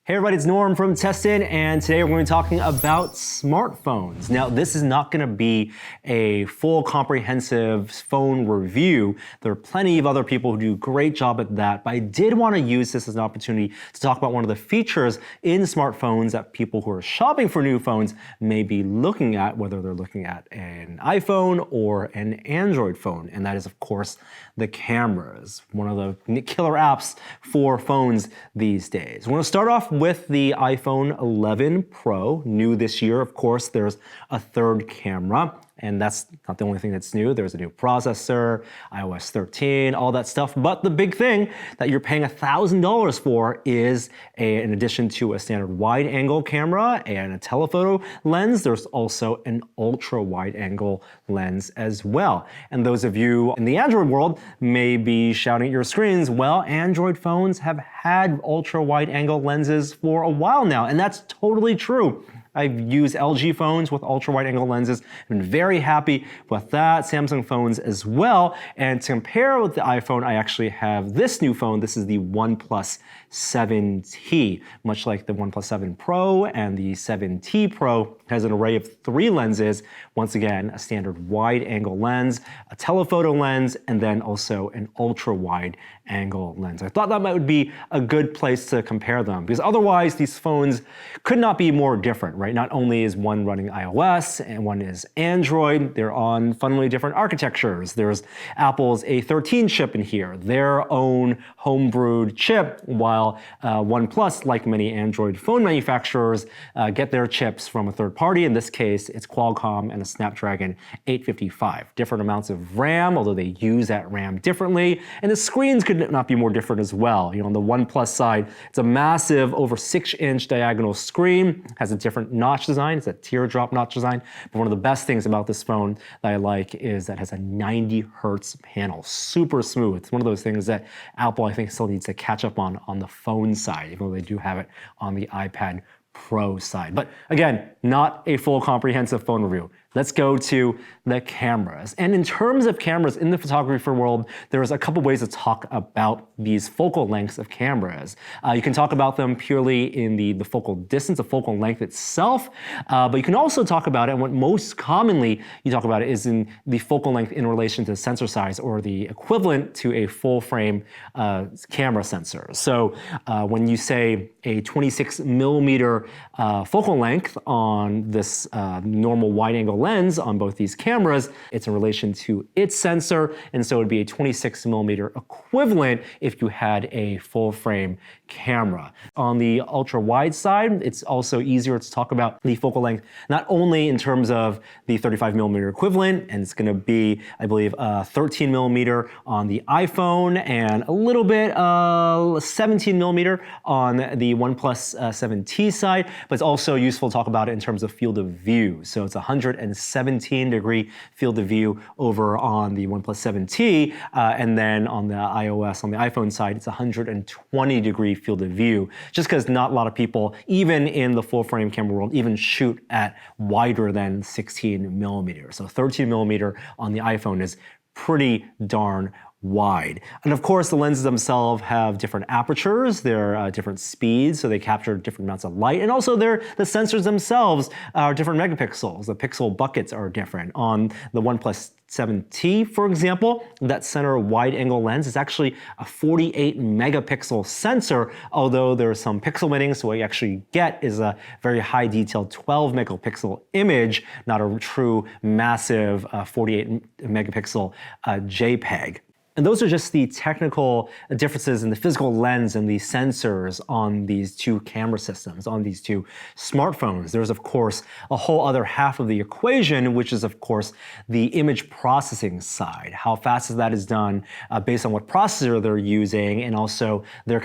Hey everybody, it's Norm from Tested, and today we're going to be talking about smartphones. Now, this is not going to be a full comprehensive phone review. There are plenty of other people who do a great job at that, but I did want to use this as an opportunity to talk about one of the features in smartphones that people who are shopping for new phones may be looking at, whether they're looking at an iPhone or an Android phone, and that is, of course, the cameras, one of the killer apps for phones these days. We're going to start off with the iPhone 11 Pro, new this year. Of course, there's a third camera, and that's not the only thing that's new. There's a new processor, iOS 13, all that stuff. But the big thing that you're paying $1,000 for is, in addition to a standard wide-angle camera and a telephoto lens, there's also an ultra-wide-angle lens as well. And those of you in the Android world may be shouting at your screens, well, Android phones have had ultra-wide-angle lenses for a while now, and that's totally true. I've used LG phones with ultra-wide-angle lenses. I've been very happy with that. Samsung phones as well. And to compare with the iPhone, I actually have this new phone. This is the OnePlus 7T. Much like the OnePlus 7 Pro and the 7T Pro, has an array of 3 lenses. Once again, a standard wide-angle lens, a telephoto lens, and then also an ultra-wide-angle lens. I thought that might be a good place to compare them, because otherwise these phones could not be more different, right? Not only is one running iOS and one is Android, they're on fundamentally different architectures. There's Apple's A13 chip in here, their own homebrewed chip, while OnePlus, like many Android phone manufacturers, get their chips from a third party. In this case, it's Qualcomm and a Snapdragon 855. Different amounts of RAM, although they use that RAM differently. And the screens could not be more different as well. You know, on the OnePlus side, it's a massive, over 6-inch diagonal screen, has a different notch design. It's a teardrop notch design. But one of the best things about this phone that I like is that it has a 90 hertz panel, super smooth. It's one of those things that Apple, I think, still needs to catch up on the phone side, even though they do have it on the iPad Pro side. But again, not a full comprehensive phone review. Let's go to the cameras. And in terms of cameras in the photography world, there's a couple ways to talk about these focal lengths of cameras. You can talk about them purely in the focal distance, the focal length itself, but you can also talk about it, and what most commonly you talk about it is in the focal length in relation to sensor size, or the equivalent to a full frame camera sensor. So when you say a 26 millimeter focal length on this normal wide angle lens on both these cameras, it's in relation to its sensor, and so it would be a 26 millimeter equivalent if you had a full frame camera. On the ultra wide side, it's also easier to talk about the focal length, not only in terms of the 35 millimeter equivalent, and it's going to be, I believe, 13 millimeter on the iPhone and a little bit 17 millimeter on the OnePlus 7T side, but it's also useful to talk about it in terms of field of view. So it's 117 degree field of view over on the OnePlus 7T, and then on the iOS, on the iPhone side, it's 120 degree field of view, just because not a lot of people, even in the full frame camera world, even shoot at wider than 16 millimeters. So 13 millimeter on the iPhone is pretty darn wide. And of course, the lenses themselves have different apertures, they're different speeds, so they capture different amounts of light, and also the sensors themselves are different megapixels. The pixel buckets are different. On the OnePlus 7T, for example, that center wide-angle lens is actually a 48 megapixel sensor, although there are some pixel binning, so what you actually get is a very high detailed 12 megapixel image, not a true massive 48 megapixel JPEG. And those are just the technical differences in the physical lens and the sensors on these two camera systems, on these two smartphones. There's, of course, a whole other half of the equation, which is, of course, the image processing side. How fast that is done based on what processor they're using, and also their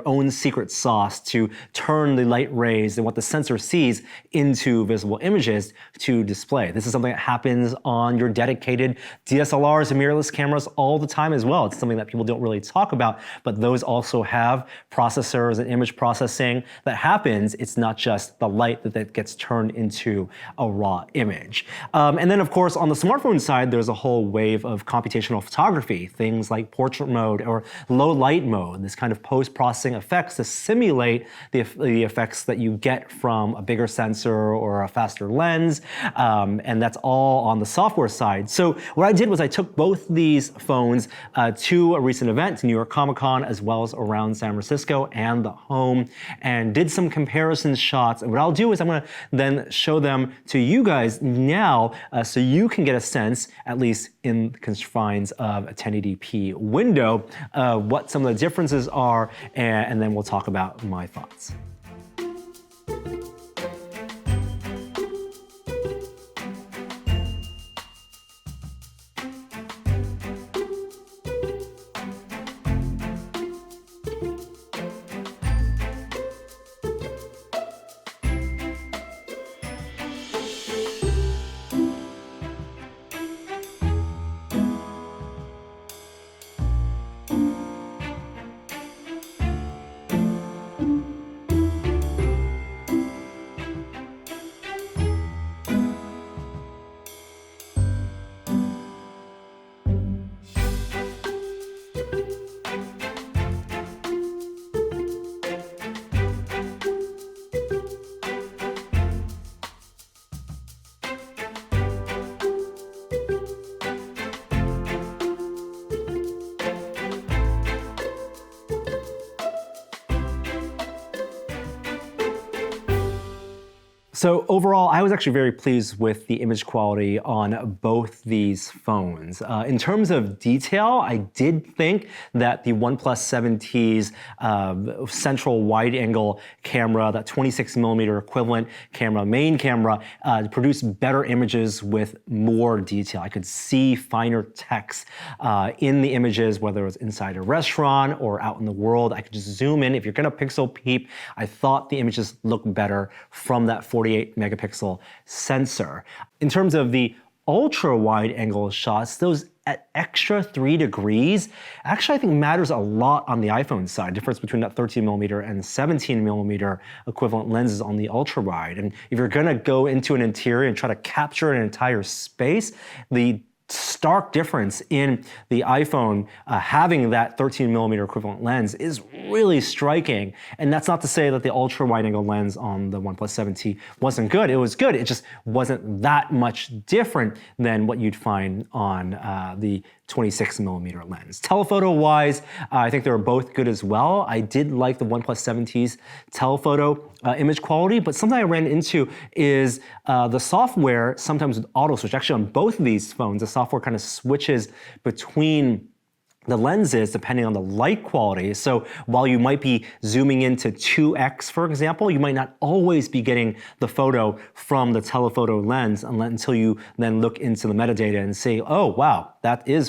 own secret sauce to turn the light rays and what the sensor sees into visible images to display. This is something that happens on your dedicated DSLRs and mirrorless cameras all the time as well. It's something that people don't really talk about, but those also have processors and image processing that happens. It's not just the light that gets turned into a raw image. And then of course on the smartphone side, there's a whole wave of computational photography, things like portrait mode or low light mode, this kind of post-processing effects to simulate the effects that you get from a bigger sensor or a faster lens. And that's all on the software side. So what I did was I took both these phones to a recent event, to New York Comic Con, as well as around San Francisco and the home, and did some comparison shots. And what I'll do is I'm gonna then show them to you guys now so you can get a sense, at least in the confines of a 1080p window, what some of the differences are, and then we'll talk about my thoughts. So overall, I was actually very pleased with the image quality on both these phones. In terms of detail, I did think that the OnePlus 7T's central wide-angle camera, that 26mm equivalent camera, main camera, produced better images with more detail. I could see finer text in the images, whether it was inside a restaurant or out in the world. I could just zoom in. If you're gonna pixel peep, I thought the images looked better from that 48 megapixel sensor. In terms of the ultra wide angle shots, those at extra 3 degrees, actually I think matters a lot on the iPhone side, difference between that 13mm and 17mm equivalent lenses on the ultra wide. And if you're gonna go into an interior and try to capture an entire space, the stark difference in the iPhone having that 13mm equivalent lens is really striking. And that's not to say that the ultra wide angle lens on the OnePlus 7T wasn't good. It was good. It just wasn't that much different than what you'd find on the 26mm lens. Telephoto wise, I think they were both good as well. I did like the OnePlus 7T's telephoto image quality, but something I ran into is the software, sometimes with auto switch, actually on both of these phones, the software kind of switches between the lenses depending on the light quality. So while you might be zooming into 2x, for example, you might not always be getting the photo from the telephoto lens until you then look into the metadata and say, oh, wow, that is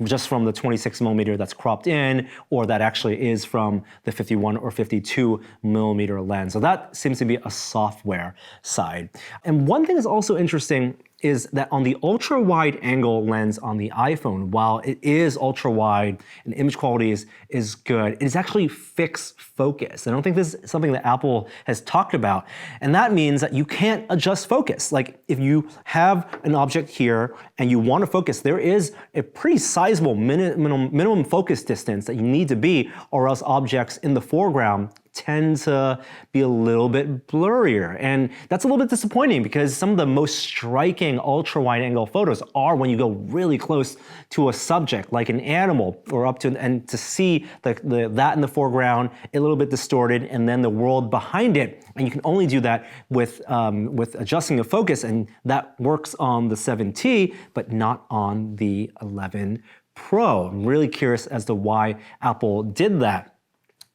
just from the 26mm that's cropped in, or that actually is from the 51 or 52mm lens. So that seems to be a software side. And one thing that's also interesting is that on the ultra wide angle lens on the iPhone, while it is ultra wide and image quality is good, it is actually fixed focus. I don't think this is something that Apple has talked about. And that means that you can't adjust focus. Like if you have an object here and you want to focus, there is a pretty sizable minimum focus distance that you need to be, or else objects in the foreground tend to be a little bit blurrier. And that's a little bit disappointing because some of the most striking ultra wide angle photos are when you go really close to a subject like an animal, or up to, and to see that in the foreground a little bit distorted and then the world behind it. And you can only do that with adjusting the focus, and that works on the 7T, but not on the 11 Pro. I'm really curious as to why Apple did that.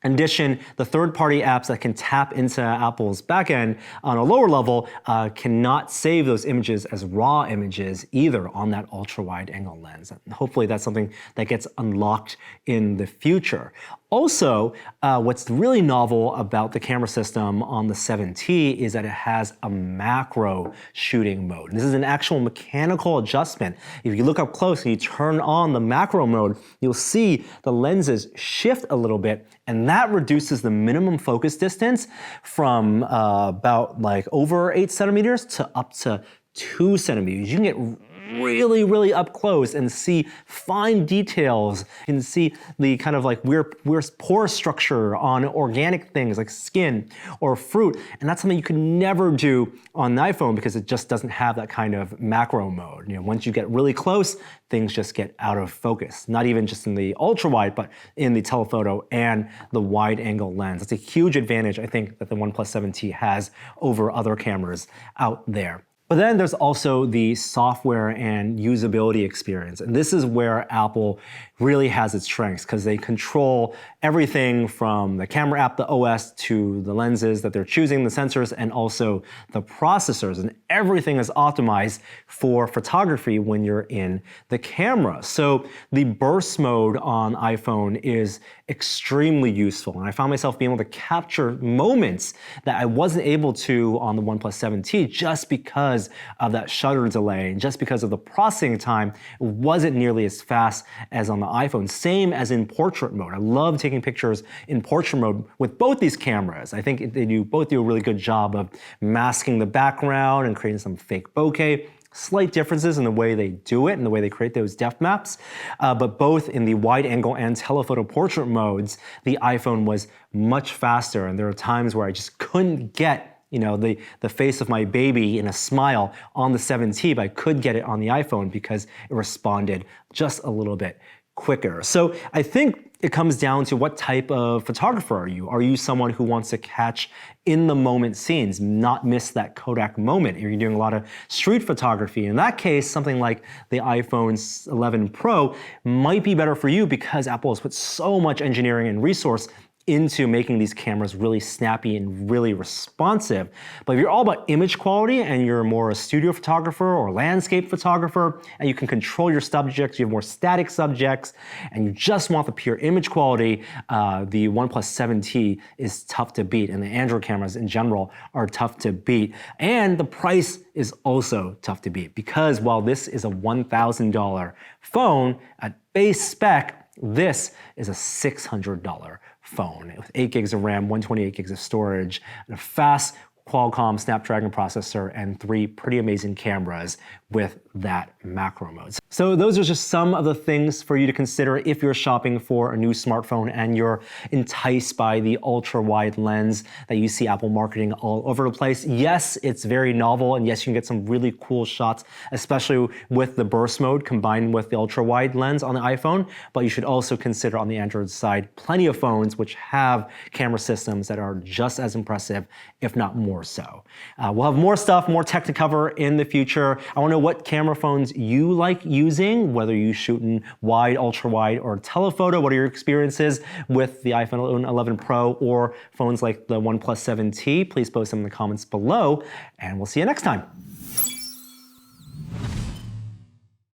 In addition, the third-party apps that can tap into Apple's backend on a lower level cannot save those images as raw images either on that ultra-wide angle lens. And hopefully that's something that gets unlocked in the future. Also, what's really novel about the camera system on the 7T is that it has a macro shooting mode. This is an actual mechanical adjustment. If you look up close and you turn on the macro mode, you'll see the lenses shift a little bit, and that reduces the minimum focus distance from about like over 8 centimeters to up to 2 centimeters. You can get really up close and see fine details. You can see the kind of like weird pore structure on organic things like skin or fruit, and that's something you could never do on the iPhone because it just doesn't have that kind of macro mode. You know, once you get really close, things just get out of focus. Not even just in the ultrawide, but in the telephoto and the wide angle lens. It's a huge advantage, I think, that the OnePlus 7T has over other cameras out there. But then there's also the software and usability experience. And this is where Apple really has its strengths because they control everything from the camera app, the OS, to the lenses that they're choosing, the sensors, and also the processors. And everything is optimized for photography when you're in the camera. So the burst mode on iPhone is extremely useful. And I found myself being able to capture moments that I wasn't able to on the OnePlus 7T just because of that shutter delay and just because of the processing time. It wasn't nearly as fast as on the iPhone. Same as in portrait mode. I love taking pictures in portrait mode with both these cameras. I think they both do a really good job of masking the background and creating some fake bokeh. Slight differences in the way they do it and the way they create those depth maps, but both in the wide angle and telephoto portrait modes, the iPhone was much faster, and there are times where I just couldn't get the face of my baby in a smile on the 7T, but I could get it on the iPhone because it responded just a little bit quicker. So I think it comes down to what type of photographer are you? Are you someone who wants to catch in the moment scenes, not miss that Kodak moment? Are you doing a lot of street photography? In that case, something like the iPhone 11 Pro might be better for you because Apple has put so much engineering and resource into making these cameras really snappy and really responsive. But if you're all about image quality and you're more a studio photographer or landscape photographer and you can control your subjects, you have more static subjects, and you just want the pure image quality, the OnePlus 7T is tough to beat, and the Android cameras in general are tough to beat. And the price is also tough to beat because while this is a $1,000 phone, at base spec, this is a $600 phone with 8 gigs of RAM, 128 gigs of storage, and a fast Qualcomm Snapdragon processor, and 3 pretty amazing cameras with that macro mode. So those are just some of the things for you to consider if you're shopping for a new smartphone and you're enticed by the ultra-wide lens that you see Apple marketing all over the place. Yes, it's very novel, and yes, you can get some really cool shots, especially with the burst mode combined with the ultra-wide lens on the iPhone, but you should also consider on the Android side plenty of phones which have camera systems that are just as impressive, if not more so. We'll have more stuff, more tech to cover in the future. I want to know what camera phones you like using, whether you shoot in wide, ultra wide, or telephoto. What are your experiences with the iPhone 11 Pro or phones like the OnePlus 7T? Please post them in the comments below, and we'll see you next time.